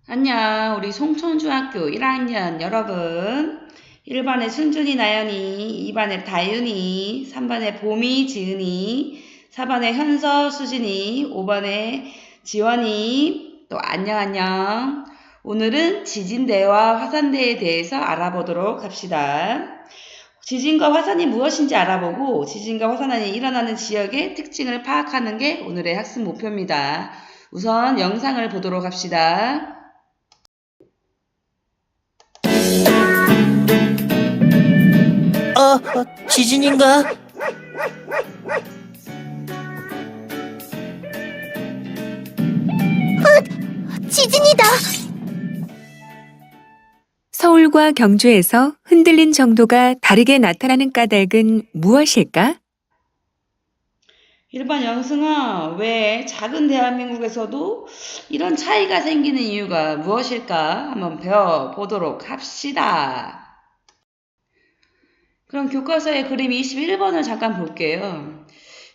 안녕, 우리 송천중학교 1학년 여러분. 1반의 순준이, 나연이, 2반의 다윤이, 3반의 봄이, 지은이, 4반의 현서, 수진이, 5반의 지원이, 또 안녕. 오늘은 지진대와 화산대에 대해서 알아보도록 합시다. 지진과 화산이 무엇인지 알아보고 지진과 화산이 일어나는 지역의 특징을 파악하는 게 오늘의 학습 목표입니다. 우선 영상을 보도록 합시다. 지진인가? 지진이다! 서울과 경주에서 흔들린 정도가 다르게 나타나는 까닭은 무엇일까? 1번 영승아, 왜 작은 대한민국에서도 이런 차이가 생기는 이유가 무엇일까? 한번 배워보도록 합시다. 그럼 교과서의 그림 21번을 잠깐 볼게요.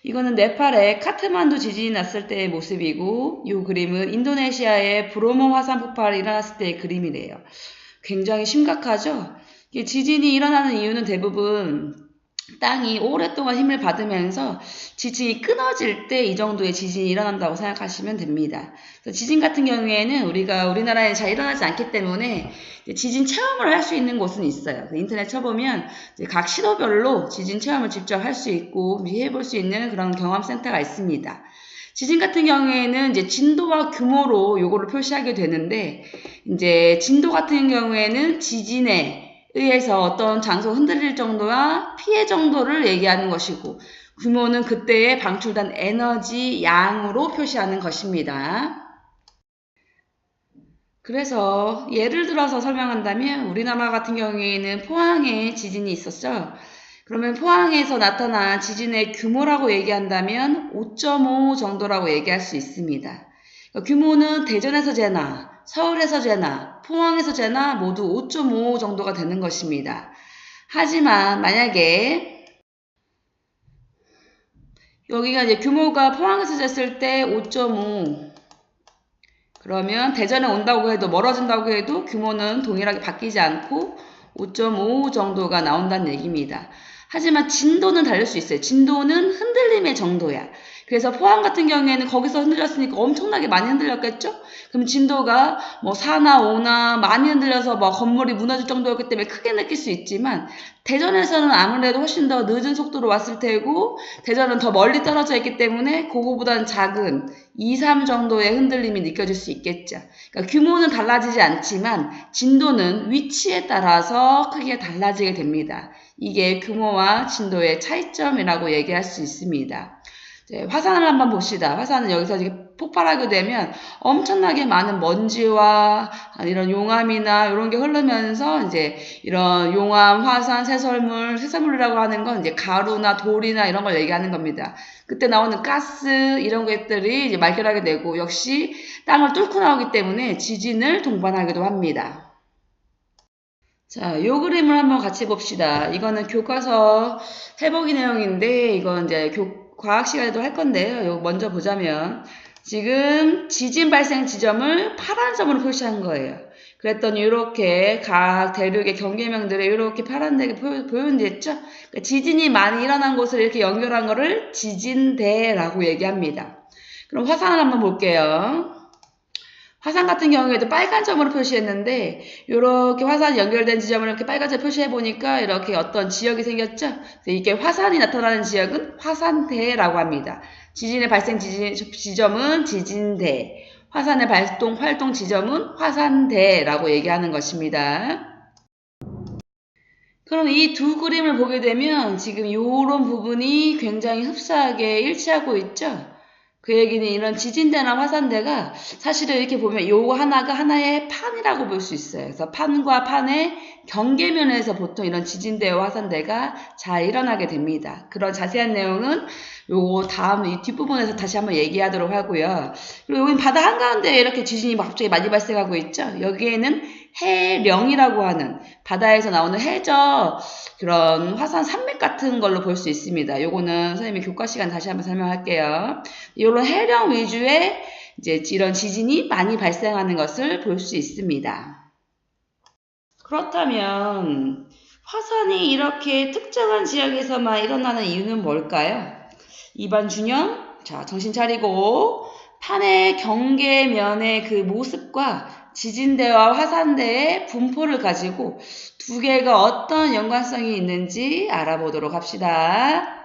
이거는 네팔의 카트만두 지진이 났을 때의 모습이고 이 그림은 인도네시아의 브로모 화산 폭발이 일어났을 때의 그림이래요. 굉장히 심각하죠? 지진이 일어나는 이유는 대부분 땅이 오랫동안 힘을 받으면서 지진이 끊어질 때 이 정도의 지진이 일어난다고 생각하시면 됩니다. 지진 같은 경우에는 우리나라에 잘 일어나지 않기 때문에 지진 체험을 할 수 있는 곳은 있어요. 인터넷 쳐보면 각 시도별로 지진 체험을 직접 할 수 있고 해볼 수 있는 그런 경험센터가 있습니다. 지진 같은 경우에는 이제 진도와 규모로 요거를 표시하게 되는데, 이제 진도 같은 경우에는 지진에 의해서 어떤 장소가 흔들릴 정도와 피해 정도를 얘기하는 것이고, 규모는 그때에 방출된 에너지 양으로 표시하는 것입니다. 그래서 예를 들어서 설명한다면 우리나라 같은 경우에는 포항에 지진이 있었죠. 그러면 포항에서 나타난 지진의 규모라고 얘기한다면 5.5 정도라고 얘기할 수 있습니다. 규모는 대전에서 재나, 서울에서 재나, 포항에서 재나 모두 5.5 정도가 되는 것입니다. 하지만 만약에 여기가 이제 규모가 포항에서 쟀을 때 5.5, 그러면 대전에 온다고 해도 멀어진다고 해도 규모는 동일하게 바뀌지 않고 5.5 정도가 나온다는 얘기입니다. 하지만 진도는 다를 수 있어요. 진도는 흔들림의 정도야. 그래서 포항 같은 경우에는 거기서 흔들렸으니까 엄청나게 많이 흔들렸겠죠? 그럼 진도가 뭐 4나 5나 많이 흔들려서 뭐 건물이 무너질 정도였기 때문에 크게 느낄 수 있지만 대전에서는 아무래도 훨씬 더 늦은 속도로 왔을 테고 대전은 더 멀리 떨어져 있기 때문에 그거보다는 작은 2, 3 정도의 흔들림이 느껴질 수 있겠죠. 그러니까 규모는 달라지지 않지만 진도는 위치에 따라서 크게 달라지게 됩니다. 이게 규모와 진도의 차이점이라고 얘기할 수 있습니다. 화산을 한번 봅시다. 화산은 여기서 폭발하게 되면 엄청나게 많은 먼지와 이런 용암이나 이런 게 흐르면서 이제 이런 용암, 화산, 쇠설물이라고 하는 건 이제 가루나 돌이나 이런 걸 얘기하는 겁니다. 그때 나오는 가스 이런 것들이 이제 발견하게 되고 역시 땅을 뚫고 나오기 때문에 지진을 동반하기도 합니다. 자, 요 그림을 한번 같이 봅시다. 이거는 교과서 해보기 내용인데 이건 이제 과학 시간에도 할 건데요. 이거 먼저 보자면 지금 지진 발생 지점을 파란 점으로 표시한 거예요. 그랬더니 이렇게 각 대륙의 경계명들에 이렇게 파란색이 표현됐죠. 그러니까 지진이 많이 일어난 곳을 이렇게 연결한 거를 지진대라고 얘기합니다. 그럼 화산을 한번 볼게요. 화산 같은 경우에도 빨간 점으로 표시했는데 이렇게 화산이 연결된 지점을 이렇게 빨간색 표시해 보니까 이렇게 어떤 지역이 생겼죠. 이게 화산이 나타나는 지역은 화산대라고 합니다. 지진의 발생 지점은 지진대, 화산의 활동 지점은 화산대라고 얘기하는 것입니다. 그럼 이 두 그림을 보게 되면 지금 이런 부분이 굉장히 흡사하게 일치하고 있죠. 그 얘기는 이런 지진대나 화산대가 사실은 이렇게 보면 요거 하나가 하나의 판이라고 볼 수 있어요. 그래서 판과 판의 경계면에서 보통 이런 지진대와 화산대가 잘 일어나게 됩니다. 그런 자세한 내용은 요거 다음 이 뒷부분에서 다시 한번 얘기하도록 하고요. 그리고 여기 바다 한가운데에 이렇게 지진이 갑자기 많이 발생하고 있죠. 여기에는 해령이라고 하는 바다에서 나오는 해저 그런 화산 산맥 같은 걸로 볼 수 있습니다. 요거는 선생님이 교과 시간 다시 한번 설명할게요. 이런 해령 위주의 이제 이런 지진이 많이 발생하는 것을 볼 수 있습니다. 그렇다면 화산이 이렇게 특정한 지역에서만 일어나는 이유는 뭘까요? 2번 준영, 자, 정신 차리고 판의 경계면의 그 모습과 지진대와 화산대의 분포를 가지고 두 개가 어떤 연관성이 있는지 알아보도록 합시다.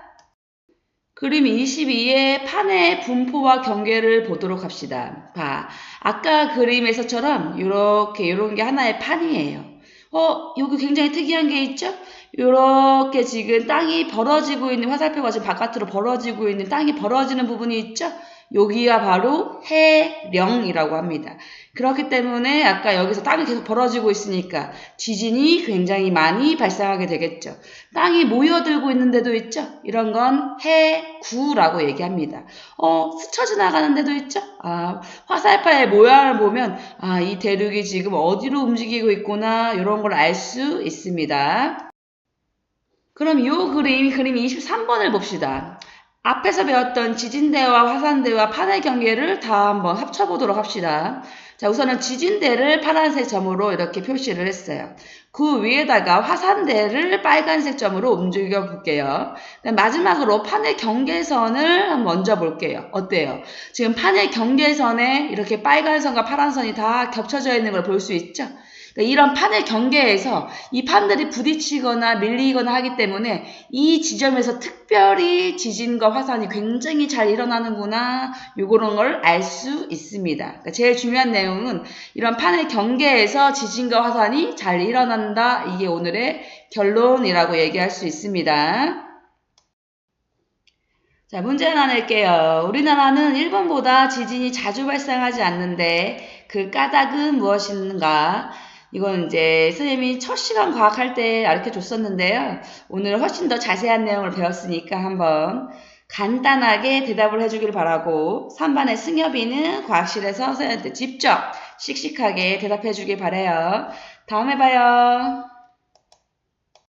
그림 22의 판의 분포와 경계를 보도록 합시다. 봐, 아까 그림에서처럼 이런 게 하나의 판이에요. 여기 굉장히 특이한 게 있죠? 이렇게 지금 땅이 벌어지고 있는 화살표가 지금 바깥으로 벌어지고 있는 땅이 벌어지는 부분이 있죠? 여기가 바로 해령이라고 합니다. 그렇기 때문에 아까 여기서 땅이 계속 벌어지고 있으니까 지진이 굉장히 많이 발생하게 되겠죠. 땅이 모여들고 있는 데도 있죠. 이런 건 해구라고 얘기합니다. 스쳐 지나가는 데도 있죠. 화살표의 모양을 보면 이 대륙이 지금 어디로 움직이고 있구나 이런 걸 알 수 있습니다. 그럼 이 그림 23번을 봅시다. 앞에서 배웠던 지진대와 화산대와 판의 경계를 다 한번 합쳐보도록 합시다. 자, 우선은 지진대를 파란색 점으로 이렇게 표시를 했어요. 그 위에다가 화산대를 빨간색 점으로 움직여 볼게요. 마지막으로 판의 경계선을 먼저 볼게요. 어때요? 지금 판의 경계선에 이렇게 빨간 선과 파란 선이 다 겹쳐져 있는 걸 볼 수 있죠? 이런 판의 경계에서 이 판들이 부딪히거나 밀리거나 하기 때문에 이 지점에서 특별히 지진과 화산이 굉장히 잘 일어나는구나 요런 걸 알 수 있습니다. 그러니까 제일 중요한 내용은 이런 판의 경계에서 지진과 화산이 잘 일어난다. 이게 오늘의 결론이라고 얘기할 수 있습니다. 자, 문제 하나 낼게요. 우리나라는 일본보다 지진이 자주 발생하지 않는데 그 까닭은 무엇인가? 이건 이제 선생님이 첫 시간 과학할 때 가르쳐 줬었는데요. 오늘 훨씬 더 자세한 내용을 배웠으니까 한번 간단하게 대답을 해주길 바라고 3반의 승엽이는 과학실에서 선생님한테 직접 씩씩하게 대답해 주길 바라요. 다음에 봐요.